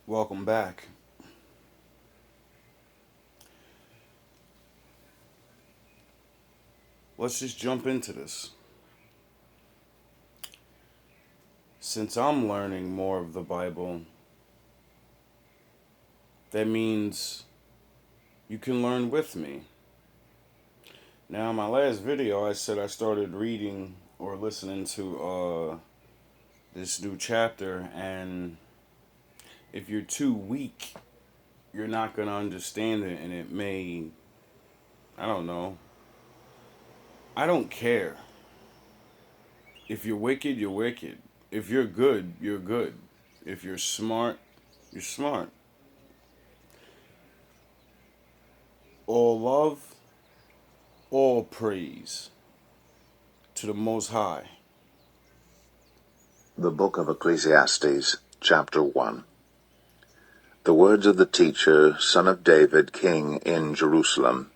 Welcome back. Let's just jump into this. Since I'm learning more of the Bible, that means you can learn with me. Now, in my last video, I said I started reading or listening to this new chapter, and if you're too weak, you're not going to understand it, and it may, I don't know. I don't care. If you're wicked, you're wicked. If you're good, you're good. If you're smart, you're smart. All love, all praise to the Most High. The Book of Ecclesiastes, Chapter 1. The words of the teacher, son of David, king in Jerusalem.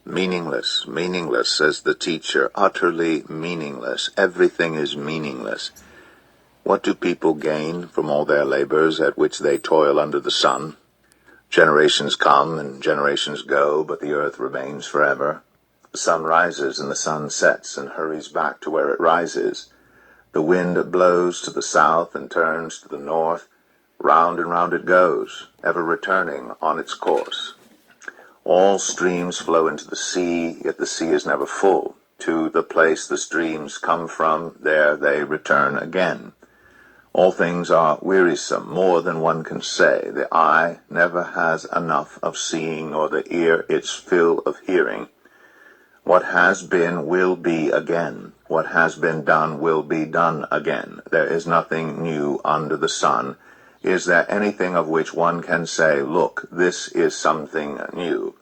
Meaningless, meaningless, says the teacher, utterly meaningless. Everything is meaningless. What do people gain from all their labors at which they toil under the sun? Generations come and generations go, but the earth remains forever. The sun rises and the sun sets and hurries back to where it rises. The wind blows to the south and turns to the north. Round and round it goes, ever returning on its course. All streams flow into the sea, yet the sea is never full. To the place the streams come from, there they return again. All things are wearisome, more than one can say. The eye never has enough of seeing, nor the ear its fill of hearing. What has been will be again. What has been done will be done again. There is nothing new under the sun. Is there anything of which one can say, look, this is something new?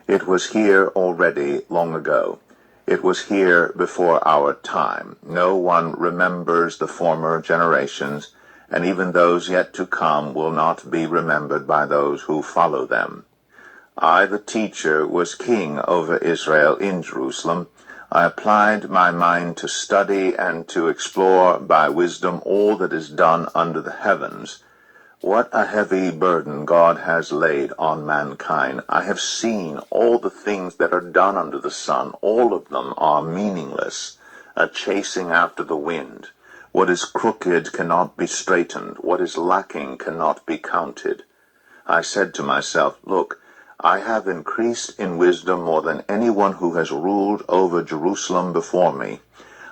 It was here already long ago. It was here before our time. No one remembers the former generations, and even those yet to come will not be remembered by those who follow them. I, the teacher, was king over Israel in Jerusalem. I applied my mind to study and to explore by wisdom all that is done under the heavens. What a heavy burden God has laid on mankind. I have seen all the things that are done under the sun. All of them are meaningless, a chasing after the wind. What is crooked cannot be straightened. What is lacking cannot be counted. I said to myself, look, I have increased in wisdom more than anyone who has ruled over Jerusalem before me.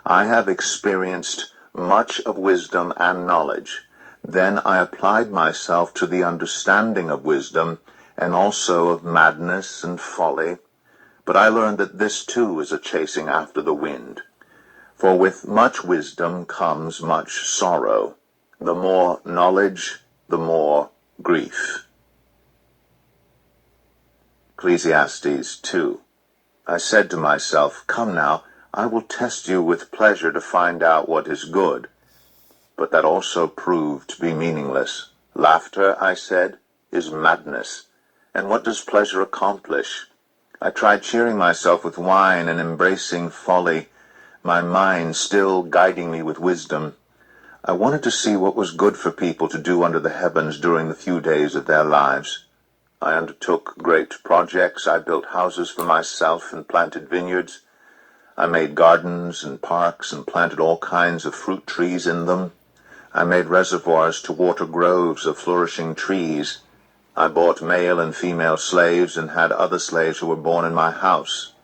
I have experienced much of wisdom and knowledge. Then I applied myself to the understanding of wisdom, and also of madness and folly. But I learned that this too is a chasing after the wind. For with much wisdom comes much sorrow. The more knowledge, the more grief. Ecclesiastes 2. I said to myself, come now, I will test you with pleasure to find out what is good. But that also proved to be meaningless. Laughter, I said, is madness. And what does pleasure accomplish? I tried cheering myself with wine and embracing folly, my mind still guiding me with wisdom. I wanted to see what was good for people to do under the heavens during the few days of their lives. I undertook great projects. I built houses for myself and planted vineyards. I made gardens and parks and planted all kinds of fruit trees in them. I made reservoirs to water groves of flourishing trees. I bought male and female slaves and had other slaves who were born in my house.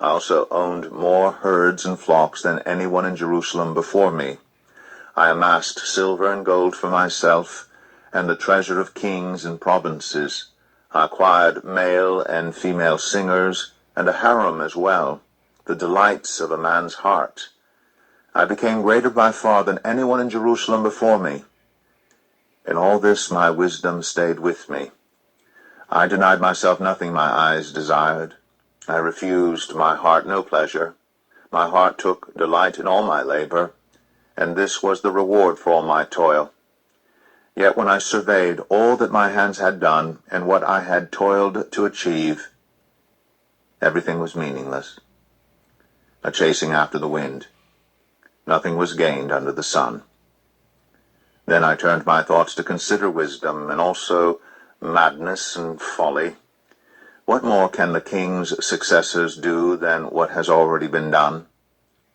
I also owned more herds and flocks than anyone in Jerusalem before me. I amassed silver and gold for myself, and the treasure of kings and provinces. I acquired male and female singers, and a harem as well, the delights of a man's heart. I became greater by far than anyone in Jerusalem before me. In all this my wisdom stayed with me. I denied myself nothing my eyes desired. I refused my heart no pleasure. My heart took delight in all my labor, and this was the reward for all my toil. Yet when I surveyed all that my hands had done, and what I had toiled to achieve, everything was meaningless, a chasing after the wind. Nothing was gained under the sun. Then I turned my thoughts to consider wisdom, and also madness and folly. What more can the king's successors do than what has already been done?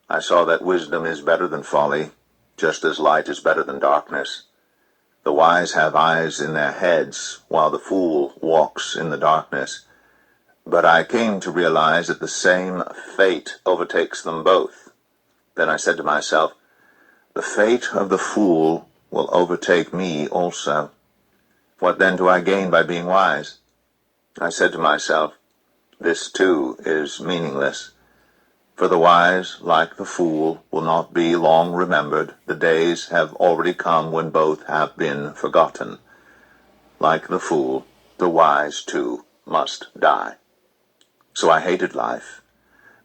I saw that wisdom is better than folly, just as light is better than darkness. The wise have eyes in their heads, while the fool walks in the darkness. But I came to realize that the same fate overtakes them both. Then I said to myself, the fate of the fool will overtake me also. What then do I gain by being wise? I said to myself, this too is meaningless. For the wise, like the fool, will not be long remembered. The days have already come when both have been forgotten. Like the fool, the wise too must die. So I hated life,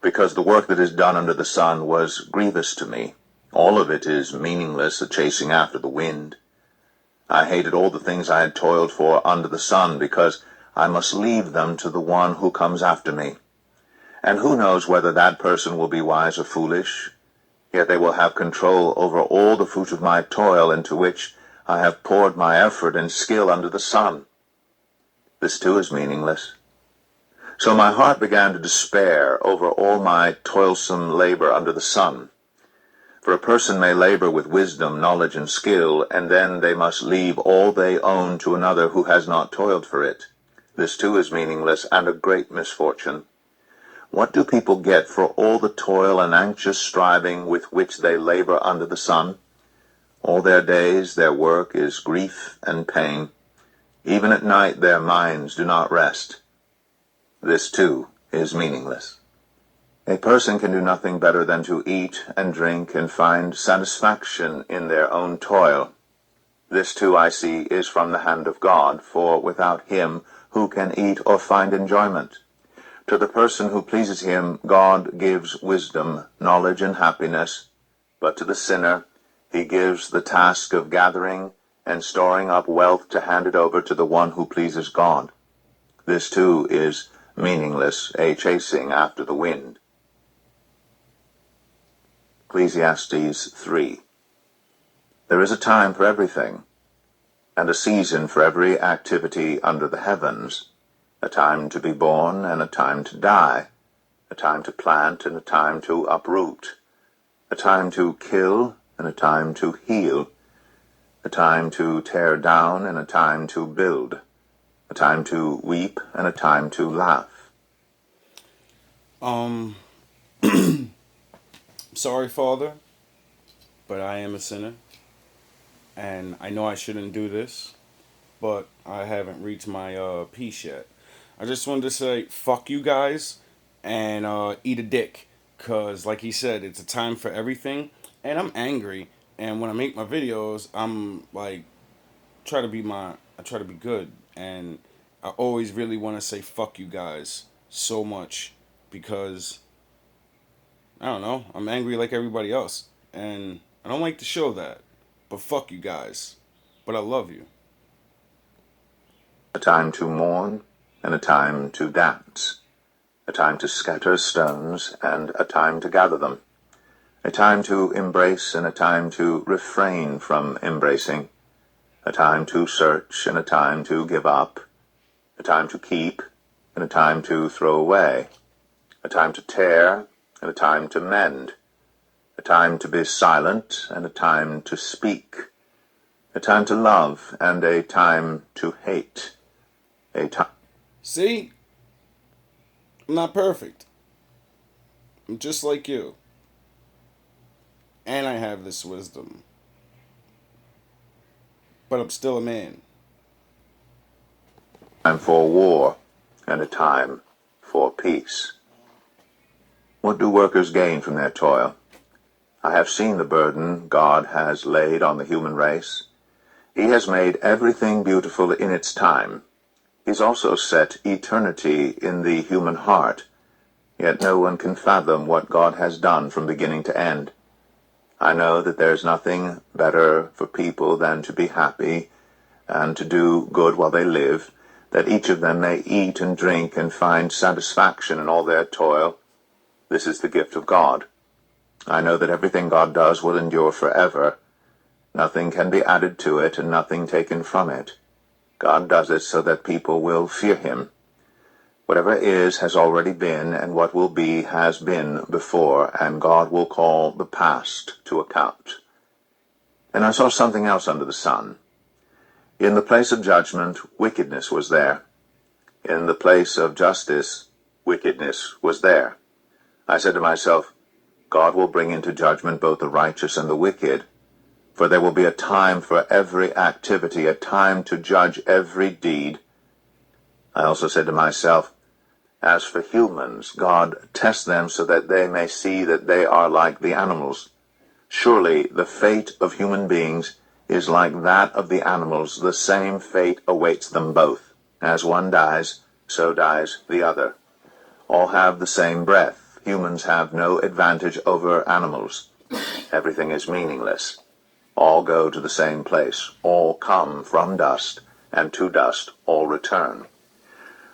because the work that is done under the sun was grievous to me. All of it is meaningless, a chasing after the wind. I hated all the things I had toiled for under the sun, because I must leave them to the one who comes after me. And who knows whether that person will be wise or foolish? Yet they will have control over all the fruit of my toil, into which I have poured my effort and skill under the sun. This too is meaningless. So my heart began to despair over all my toilsome labor under the sun. For a person may labor with wisdom, knowledge, and skill, and then they must leave all they own to another who has not toiled for it. This too is meaningless and a great misfortune. What do people get for all the toil and anxious striving with which they labor under the sun? All their days their work is grief and pain. Even at night their minds do not rest. This too is meaningless. A person can do nothing better than to eat and drink and find satisfaction in their own toil. This too, I see, is from the hand of God, for without him who can eat or find enjoyment? To the person who pleases him, God gives wisdom, knowledge, and happiness, but to the sinner he gives the task of gathering and storing up wealth to hand it over to the one who pleases God. This too is meaningless, a chasing after the wind. Ecclesiastes 3. There is a time for everything, and a season for every activity under the heavens, a time to be born and a time to die, a time to plant and a time to uproot, a time to kill and a time to heal, a time to tear down and a time to build, a time to weep and a time to laugh. Sorry, Father, but I am a sinner, and I know I shouldn't do this, but I haven't reached my peace yet. I just wanted to say fuck you guys and eat a dick, cause like he said, it's a time for everything, and I'm angry. And when I make my videos, I'm like I try to be good, and I always really want to say fuck you guys so much because I don't know, I'm angry like everybody else, and I don't like to show that, but fuck you guys, but I love you. A time to mourn and a time to dance, a time to scatter stones and a time to gather them, a time to embrace and a time to refrain from embracing, a time to search and a time to give up, a time to keep and a time to throw away, a time to tear and a time to mend, a time to be silent and a time to speak, a time to love and a time to hate, a time... See? I'm not perfect. I'm just like you. And I have this wisdom. But I'm still a man. Time for war and a time for peace. What do workers gain from their toil? I have seen the burden God has laid on the human race. He has made everything beautiful in its time. He's also set eternity in the human heart. Yet no one can fathom what God has done from beginning to end. I know that there's nothing better for people than to be happy and to do good while they live, that each of them may eat and drink and find satisfaction in all their toil. This is the gift of God. I know that everything God does will endure forever. Nothing can be added to it, and nothing taken from it. God does it so that people will fear him. Whatever is has already been, and what will be has been before, and God will call the past to account. And I saw something else under the sun. In the place of judgment, wickedness was there. In the place of justice, wickedness was there. I said to myself, God will bring into judgment both the righteous and the wicked, for there will be a time for every activity, a time to judge every deed. I also said to myself, as for humans, God tests them so that they may see that they are like the animals. Surely the fate of human beings is like that of the animals. The same fate awaits them both. As one dies, so dies the other. All have the same breath. Humans have no advantage over animals. Everything is meaningless. All go to the same place. All come from dust, and to dust all return.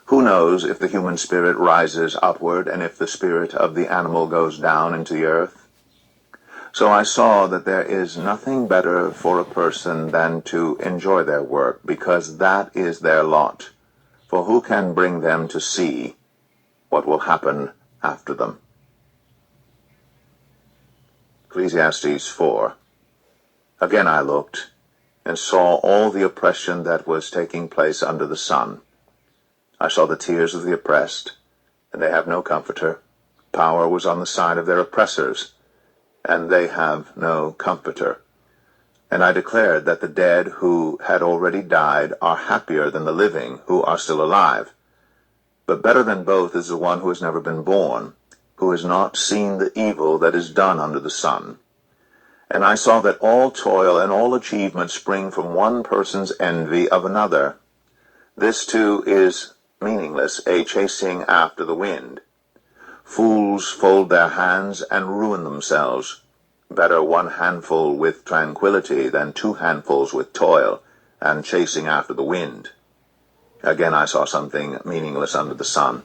Who knows if the human spirit rises upward, and if the spirit of the animal goes down into the earth? So I saw that there is nothing better for a person than to enjoy their work, because that is their lot. For who can bring them to see what will happen after them? Ecclesiastes 4. Again I looked, and saw all the oppression that was taking place under the sun. I saw the tears of the oppressed, and they have no comforter. Power was on the side of their oppressors, and they have no comforter. And I declared that the dead who had already died are happier than the living who are still alive. But better than both is the one who has never been born, who has not seen the evil that is done under the sun. And I saw that all toil and all achievement spring from one person's envy of another. This too is meaningless, a chasing after the wind. Fools fold their hands and ruin themselves. Better one handful with tranquility than two handfuls with toil and chasing after the wind. Again I saw something meaningless under the sun.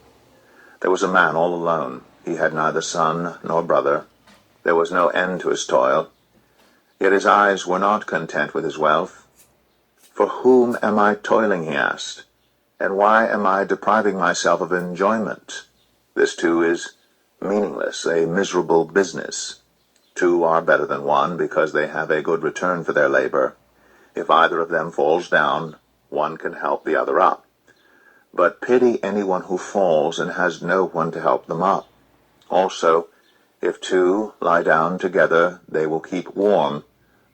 There was a man all alone. He had neither son nor brother. There was no end to his toil. Yet his eyes were not content with his wealth. For whom am I toiling, he asked, and why am I depriving myself of enjoyment? This too is meaningless, a miserable business. Two are better than one, because they have a good return for their labor. If either of them falls down, one can help the other up. But pity anyone who falls and has no one to help them up. Also, if two lie down together, they will keep warm.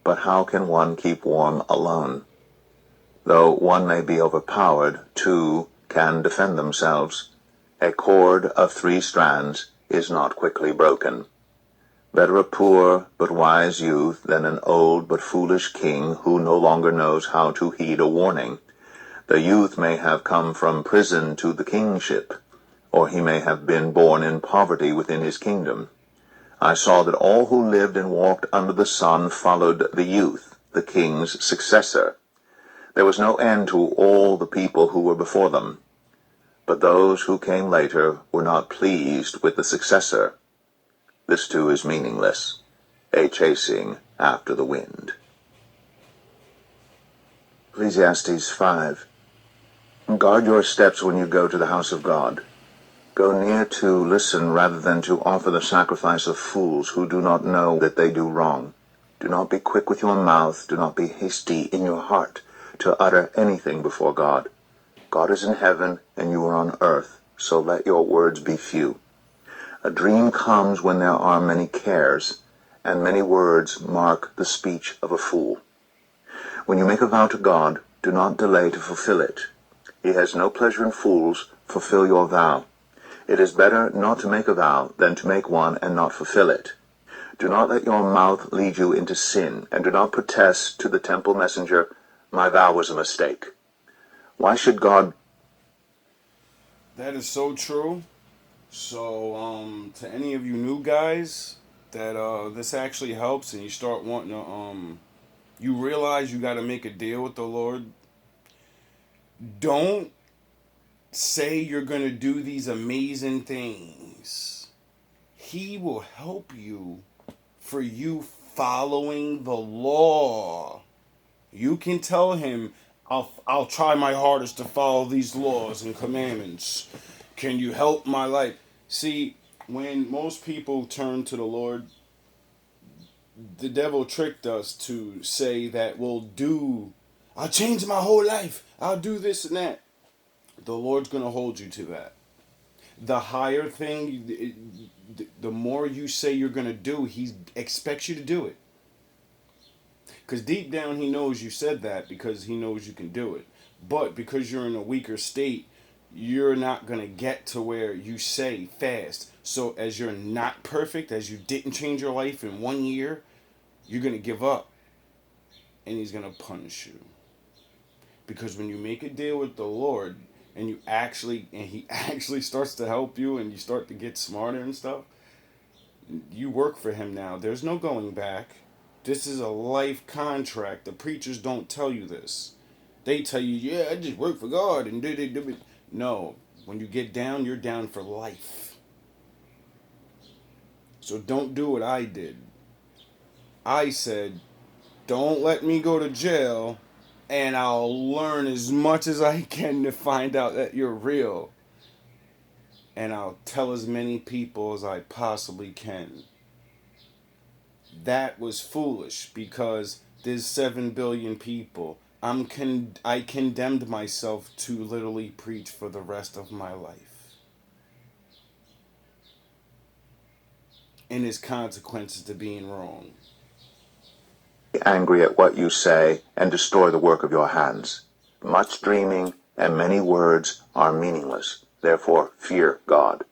But how can one keep warm alone? Though one may be overpowered, two can defend themselves. A cord of 3 strands is not quickly broken. Better a poor but wise youth than an old but foolish king who no longer knows how to heed a warning. The youth may have come from prison to the kingship, or he may have been born in poverty within his kingdom. I saw that all who lived and walked under the sun followed the youth, the king's successor. There was no end to all the people who were before them. But those who came later were not pleased with the successor. This too is meaningless, a chasing after the wind. Ecclesiastes 5. Guard your steps when you go to the house of God. Go near to listen rather than to offer the sacrifice of fools who do not know that they do wrong. Do not be quick with your mouth, do not be hasty in your heart to utter anything before God. God is in heaven and you are on earth, so let your words be few. A dream comes when there are many cares, and many words mark the speech of a fool. When you make a vow to God, do not delay to fulfill it. He has no pleasure in fools. Fulfill your vow. It is better not to make a vow than to make one and not fulfill it. Do not let your mouth lead you into sin, and do not protest to the temple messenger, my vow was a mistake. Why should God... That is so true. So, to any of you new guys that this actually helps and you start wanting to you realize you got to make a deal with the Lord. Don't say you're going to do these amazing things. He will help you for you following the law. You can tell him, I'll try my hardest to follow these laws and commandments. Can you help my life? See, when most people turn to the Lord, the devil tricked us to say that I'll change my whole life. I'll do this and that. The Lord's going to hold you to that. The higher thing, the more you say you're going to do, he expects you to do it. Because deep down, he knows you said that because he knows you can do it. But because you're in a weaker state, you're not going to get to where you say fast. So as you're not perfect, as you didn't change your life in 1 year, you're going to give up. And he's going to punish you. Because when you make a deal with the Lord, and he actually starts to help you, and you start to get smarter and stuff, you work for him now. There's no going back. This is a life contract. The preachers don't tell you this. They tell you, yeah, I just work for God and do it. No, when you get down, you're down for life. So don't do what I did. I said, don't let me go to jail, and I'll learn as much as I can to find out that you're real. And I'll tell as many people as I possibly can. That was foolish because there's 7 billion people. I condemned myself to literally preach for the rest of my life. And there's consequences to being wrong. Angry at what you say and destroy the work of your hands. Much dreaming and many words are meaningless. Therefore, fear God.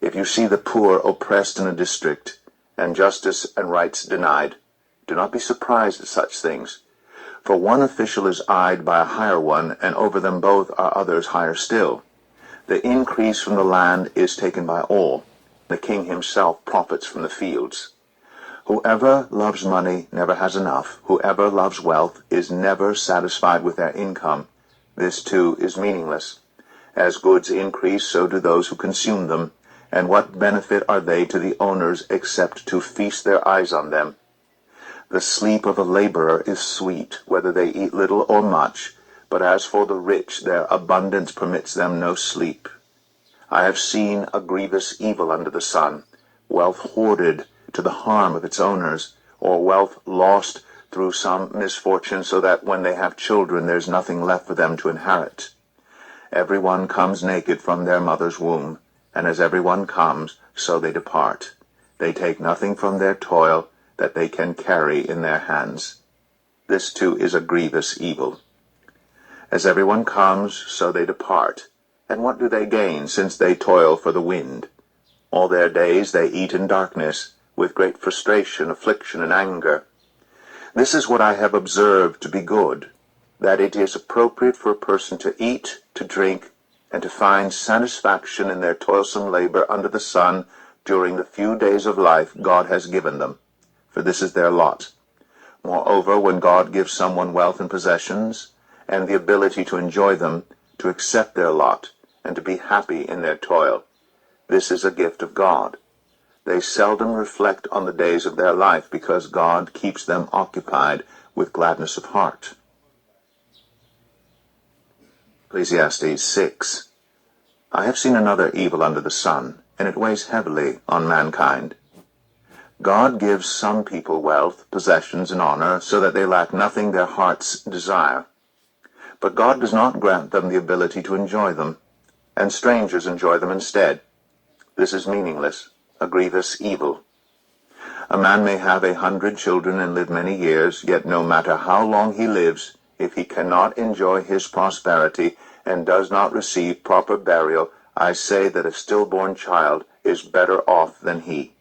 If you see the poor oppressed in a district, and justice and rights denied, do not be surprised at such things. For one official is eyed by a higher one, and over them both are others higher still. The increase from the land is taken by all. The king himself profits from the fields. Whoever loves money never has enough. Whoever loves wealth is never satisfied with their income. This too is meaningless. As goods increase, so do those who consume them. And what benefit are they to the owners except to feast their eyes on them? The sleep of a laborer is sweet, whether they eat little or much. But as for the rich, their abundance permits them no sleep. I have seen a grievous evil under the sun, wealth hoarded to the harm of its owners, or wealth lost through some misfortune, so that when they have children there's nothing left for them to inherit. Everyone comes naked from their mother's womb, and as everyone comes, so they depart. They take nothing from their toil that they can carry in their hands. This too is a grievous evil. As everyone comes, so they depart. And what do they gain, since they toil for the wind? All their days they eat in darkness, with great frustration, affliction, and anger. This is what I have observed to be good, that it is appropriate for a person to eat, to drink, and to find satisfaction in their toilsome labor under the sun during the few days of life God has given them, for this is their lot. Moreover, when God gives someone wealth and possessions, and the ability to enjoy them, to accept their lot, and to be happy in their toil, this is a gift of God. They seldom reflect on the days of their life, because God keeps them occupied with gladness of heart. Ecclesiastes 6. I have seen another evil under the sun, and it weighs heavily on mankind. God gives some people wealth, possessions, and honor, so that they lack nothing their hearts desire. But God does not grant them the ability to enjoy them, and strangers enjoy them instead. This is meaningless, a grievous evil. A man may have 100 children and live many years, yet no matter how long he lives, if he cannot enjoy his prosperity and does not receive proper burial, I say that a stillborn child is better off than he.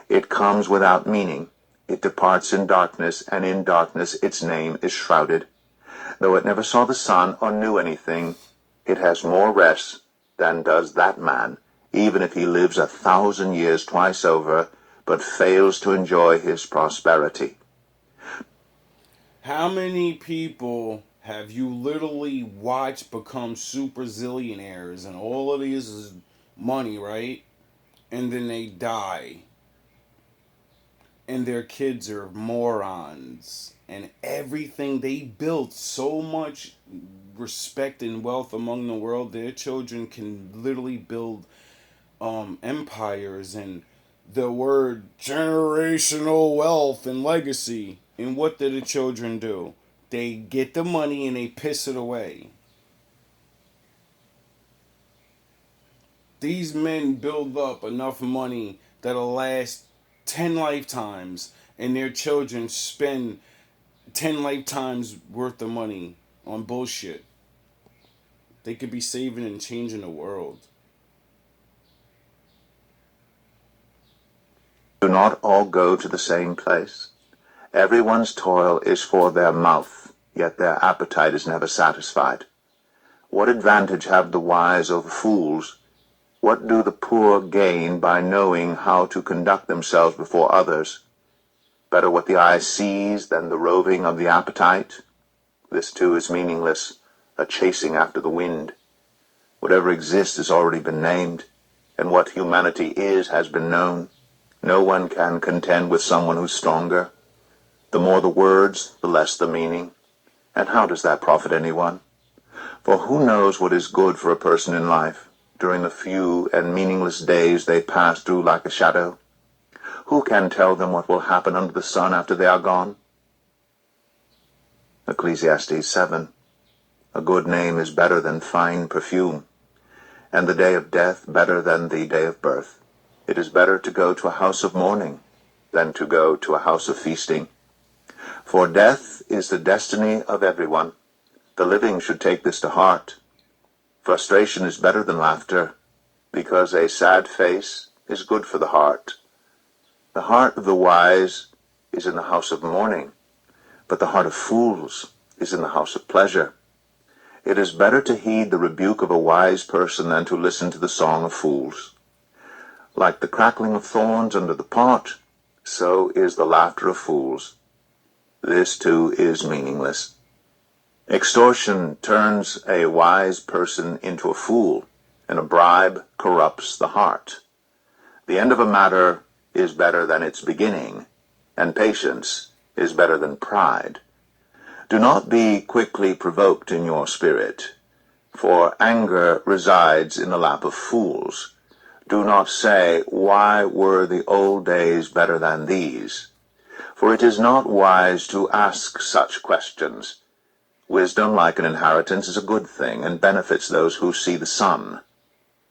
It comes without meaning. It departs in darkness, and in darkness its name is shrouded. Though it never saw the sun or knew anything, it has more rest than does that man, even if he lives 1,000 years twice over, but fails to enjoy his prosperity. How many people have you literally watched become super zillionaires and all of these is money, right? And then they die. and their kids are morons, and everything they built so much respect and wealth among the world, their children can literally build empires, and the word generational wealth and legacy. And what do the children do? They get the money and they piss it away. These men build up enough money that'll last 10 lifetimes, and their children spend 10 lifetimes worth of money on bullshit. They could be saving and changing the world. Do not all go to the same place? Everyone's toil is for their mouth, yet their appetite is never satisfied. What advantage have the wise over fools? What do the poor gain by knowing how to conduct themselves before others? Better what the eye sees than the roving of the appetite? This too is meaningless, a chasing after the wind. Whatever exists has already been named, and what humanity is has been known. No one can contend with someone who's stronger. The more the words, the less the meaning. And how does that profit anyone? For who knows what is good for a person in life, during the few and meaningless days they pass through like a shadow? Who can tell them what will happen under the sun after they are gone? Ecclesiastes 7. A good name is better than fine perfume, and the day of death better than the day of birth. It is better to go to a house of mourning than to go to a house of feasting. For death is the destiny of everyone. The living should take this to heart. Frustration is better than laughter, because a sad face is good for the heart. The heart of the wise is in the house of mourning, but the heart of fools is in the house of pleasure. It is better to heed the rebuke of a wise person than to listen to the song of fools. Like the crackling of thorns under the pot, so is the laughter of fools. This too is meaningless. Extortion turns a wise person into a fool, and a bribe corrupts the heart. The end of a matter is better than its beginning, and patience is better than pride. Do not be quickly provoked in your spirit, for anger resides in the lap of fools. Do not say, "Why were the old days better than these?" For it is not wise to ask such questions. Wisdom, like an inheritance, is a good thing, and benefits those who see the sun.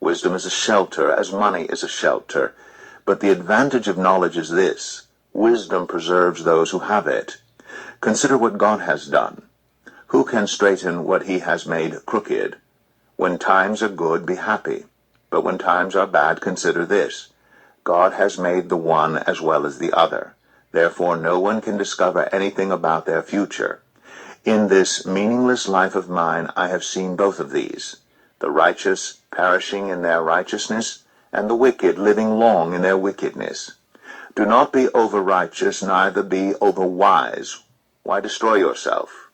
Wisdom is a shelter, as money is a shelter. But the advantage of knowledge is this: wisdom preserves those who have it. Consider what God has done. Who can straighten what he has made crooked? When times are good, be happy. But when times are bad, consider this: God has made the one as well as the other. Therefore no one can discover anything about their future. In this meaningless life of mine I have seen both of these, the righteous perishing in their righteousness, and the wicked living long in their wickedness. Do not be over-righteous, neither be over-wise. Why destroy yourself?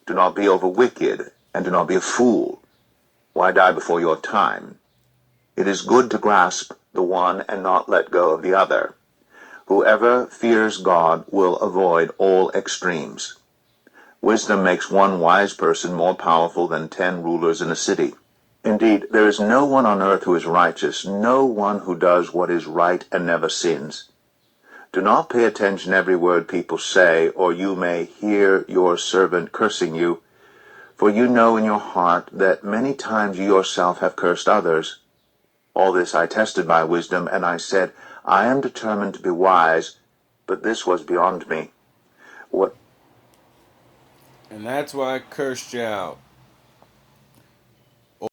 Do not be over-wicked, and do not be a fool. Why die before your time? It is good to grasp the one and not let go of the other. Whoever fears God will avoid all extremes. Wisdom makes one wise person more powerful than 10 rulers in a city. Indeed, there is no one on earth who is righteous, no one who does what is right and never sins. Do not pay attention to every word people say, or you may hear your servant cursing you, for you know in your heart that many times you yourself have cursed others. All this I tested by wisdom, and I said, I am determined to be wise, but this was beyond me. What And that's why I cursed you out.